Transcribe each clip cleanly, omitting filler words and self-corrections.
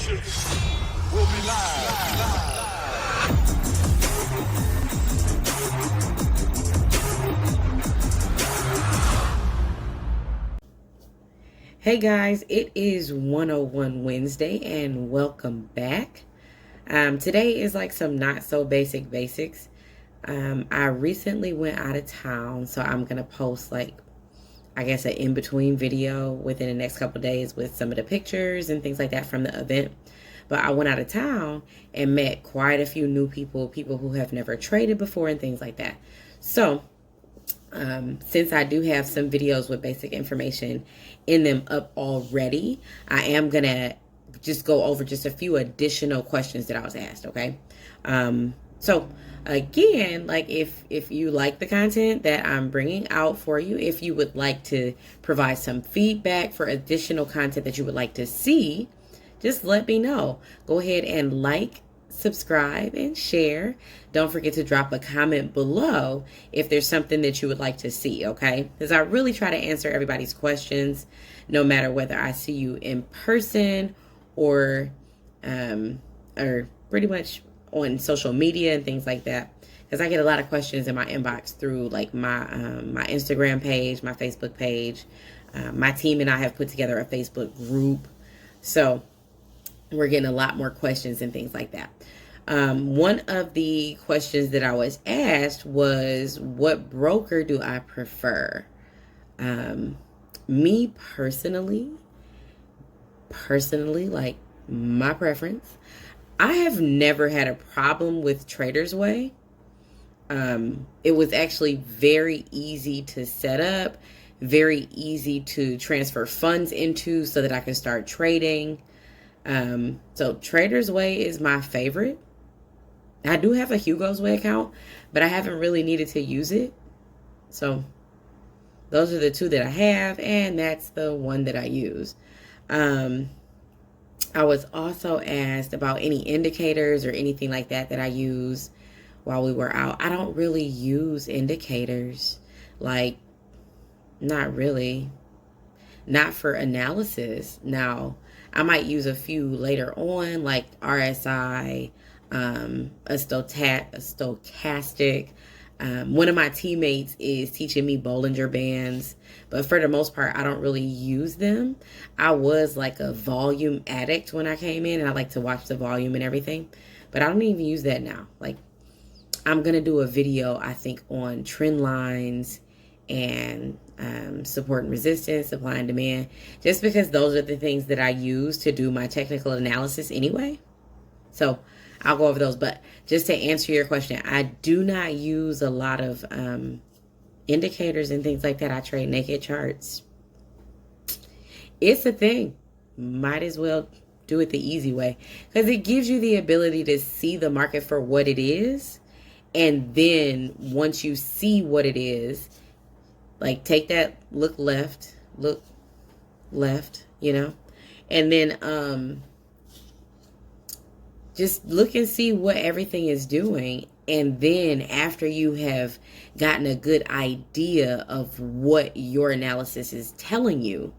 We'll be live. Hey guys, it is 101 Wednesday and welcome back. Today is like some not so basic basics. I recently went out of town, so I'm gonna post like I guess an in-between video within the next couple of days with some of the pictures and things like that from the event. But I went out of town and met quite a few new people who have never traded before and things like that. So since I do have some videos with basic information in them up already, I am going to just go over just a few additional questions that I was asked, okay? So again, like if you like the content that I'm bringing out for you, if you would like to provide some feedback for additional content that you would like to see, just let me know. Go ahead and like, subscribe, and share. Don't forget to drop a comment below if there's something that you would like to see, okay? Because I really try to answer everybody's questions, no matter whether I see you in person or pretty much on social media and things like that. Because I get a lot of questions in my inbox through like my Instagram page, my Facebook page. My team and I have put together a Facebook group. So we're getting a lot more questions and things like that. One of the questions that I was asked was, what broker do I prefer? Me personally, like my preference, I have never had a problem with Trader's Way. It was actually very easy to set up, very easy to transfer funds into so that I can start trading. So Trader's Way is my favorite. I do have a Hugo's Way account, but I haven't really needed to use it. So those are the two that I have, and that's the one that I use. I was also asked about any indicators or anything like that I use while we were out. I don't really use indicators. Like, not really. Not for analysis. Now, I might use a few later on, like RSI, a stochastic. One of my teammates is teaching me Bollinger Bands, but for the most part, I don't really use them. I was like a volume addict when I came in, and I like to watch the volume and everything, but I don't even use that now. Like, I'm going to do a video, I think, on trend lines and support and resistance, supply and demand, just because those are the things that I use to do my technical analysis anyway. So I'll go over those. But just to answer your question, I do not use a lot of indicators and things like that. I trade naked charts. It's a thing. Might as well do it the easy way, because it gives you the ability to see the market for what it is. And then once you see what it is, like take that look left, you know, and then just look and see what everything is doing. And then after you have gotten a good idea of what your analysis is telling you,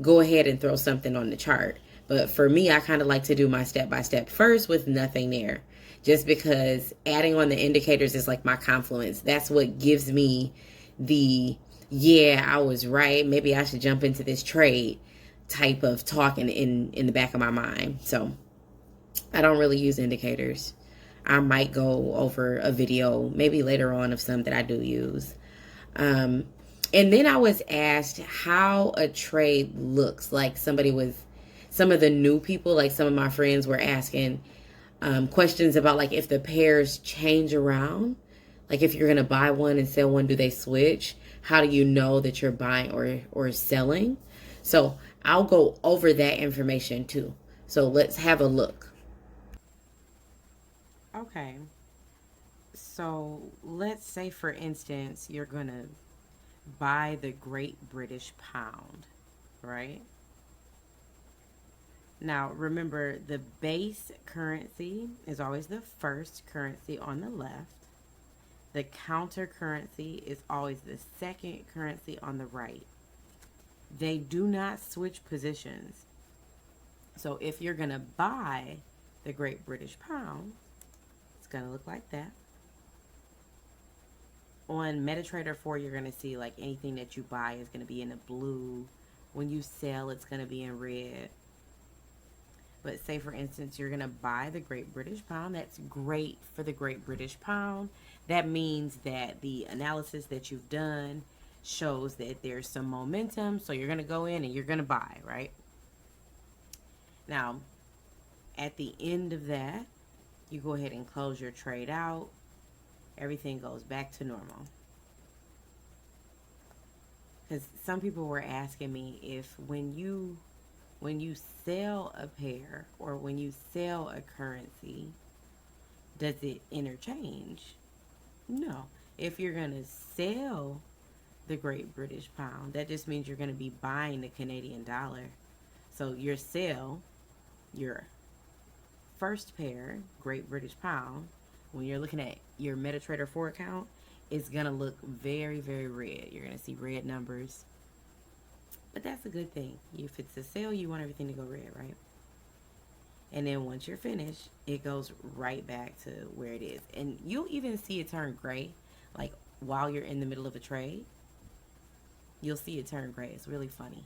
go ahead and throw something on the chart. But for me, I kind of like to do my step-by-step first with nothing there, just because adding on the indicators is like my confluence. That's what gives me the, yeah, I was right, maybe I should jump into this trade type of talking in the back of my mind. So I don't really use indicators. I might go over a video maybe later on of some that I do use. And then I was asked how a trade looks. Like some of the new people, like some of my friends were asking questions about like if the pairs change around, like if you're going to buy one and sell one, do they switch? How do you know that you're buying or selling? So I'll go over that information too. So let's have a look. Okay. So let's say, for instance, you're going to buy the Great British Pound, right? Now, remember, the base currency is always the first currency on the left. The counter currency is always the second currency on the right. They do not switch positions. So if you're going to buy the Great British Pound, it's going to look like that. On MetaTrader 4, you're going to see like anything that you buy is going to be in the blue. When you sell, it's going to be in red. But say, for instance, you're going to buy the Great British Pound. That's great for the Great British Pound. That means that the analysis that you've done shows that there's some momentum. So you're going to go in and you're going to buy, right? Now, at the end of that, you go ahead and close your trade out. Everything goes back to normal. Because some people were asking me if when you sell a pair or when you sell a currency, does it interchange? No. If you're going to sell the Great British Pound, that just means you're going to be buying the Canadian dollar. So your sale, your first pair, Great British Pound, when you're looking at your MetaTrader 4 account, it's going to look very, very red. You're going to see red numbers. But that's a good thing. If it's a sale, you want everything to go red, right? And then once you're finished, it goes right back to where it is. And you'll even see it turn gray. Like while you're in the middle of a trade, you'll see it turn gray. It's really funny.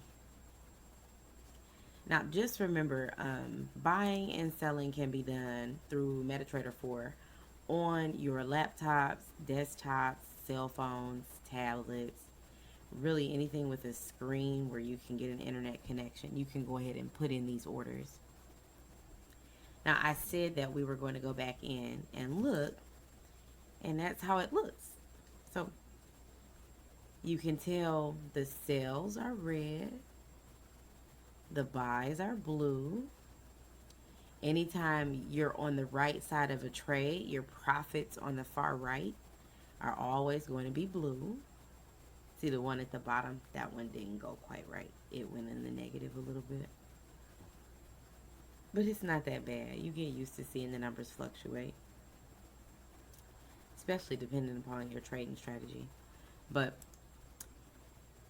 Now, just remember, buying and selling can be done through MetaTrader 4 on your laptops, desktops, cell phones, tablets, really anything with a screen where you can get an internet connection. You can go ahead and put in these orders. Now, I said that we were going to go back in and look, and that's how it looks. So you can tell the sales are red, the buys are blue. Anytime you're on the right side of a trade, your profits on the far right are always going to be blue. See the one at the bottom? That one didn't go quite right. It went in the negative a little bit. But it's not that bad. You get used to seeing the numbers fluctuate, especially depending upon your trading strategy. But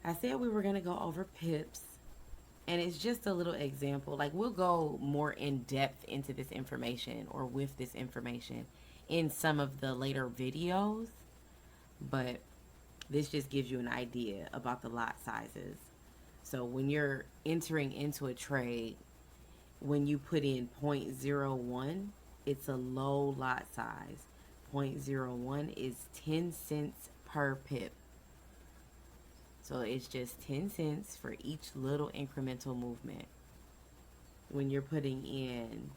I said we were going to go over pips. And it's just a little example. Like, we'll go more in depth into this information or with this information in some of the later videos. But this just gives you an idea about the lot sizes. So when you're entering into a trade, when you put in 0.01, it's a low lot size. 0.01 is 10 cents per pip. So it's just 10 cents for each little incremental movement. When you're putting in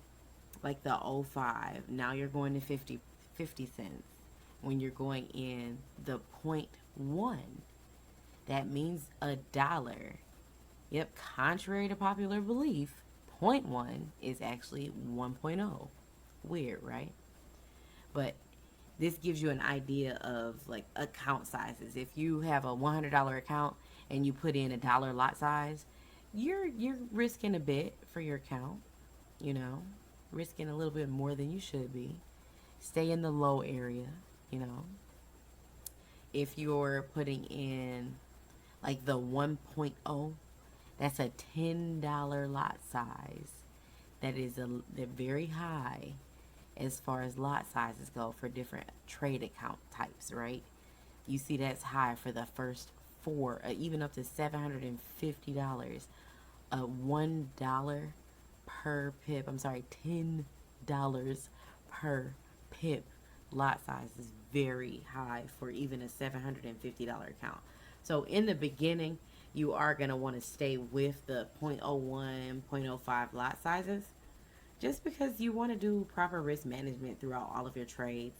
like the 0.5, now you're going to 50 cents. When you're going in the 0.1, that means $1. Yep, contrary to popular belief, 0.1 is actually 1.0. Weird, right? But this gives you an idea of like account sizes. If you have a $100 account and you put in $1 lot size, you're risking a bit for your account, you know, risking a little bit more than you should be. Stay in the low area, you know. If you're putting in like the 1.0, that's a $10 lot size. That is they're very high as far as lot sizes go for different trade account types, right? You see that's high for the first 4, even up to $750. $1 per pip, $10 per pip lot size is very high for even a $750 account. So in the beginning, you are going to want to stay with the 0.01, 0.05 lot sizes, just because you want to do proper risk management throughout all of your trades.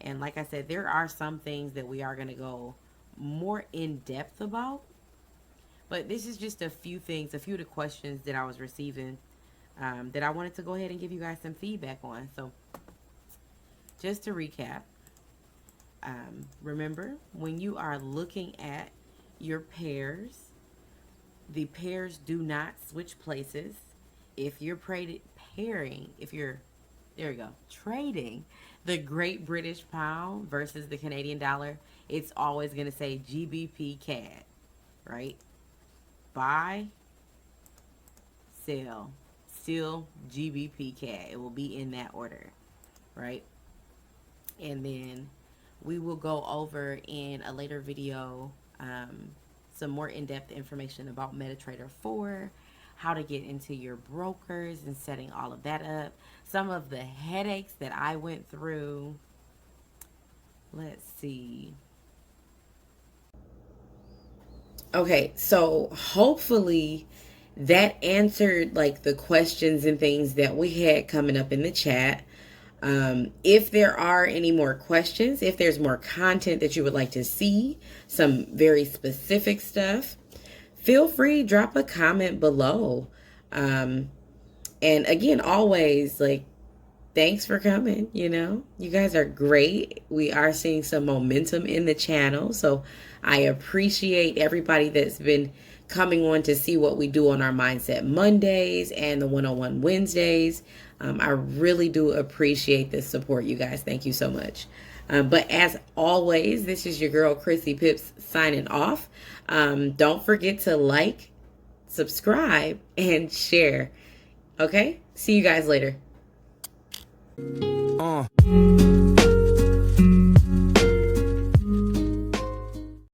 And like I said, there are some things that we are going to go more in depth about. But this is just a few things, a few of the questions that I was receiving that I wanted to go ahead and give you guys some feedback on. So just to recap, remember, when you are looking at your pairs, the pairs do not switch places. If you're trading the Great British Pound versus the Canadian dollar, it's always going to say GBP CAD, right? Buy, sell, still GBP CAD. It will be in that order, right? And then we will go over in a later video some more in-depth information about MetaTrader 4, how to get into your brokers and setting all of that up, some of the headaches that I went through. Let's see. Okay, so hopefully that answered like the questions and things that we had coming up in the chat. If there are any more questions, if there's more content that you would like to see, some very specific stuff, feel free, drop a comment below. And again, always, like, thanks for coming. You know, you guys are great. We are seeing some momentum in the channel. So I appreciate everybody that's been coming on to see what we do on our Mindset Mondays and the 101 Wednesdays. I really do appreciate the support, you guys. Thank you so much. But as always, this is your girl, Chrissy Pips, signing off. Don't forget to like, subscribe, and share. Okay? See you guys later.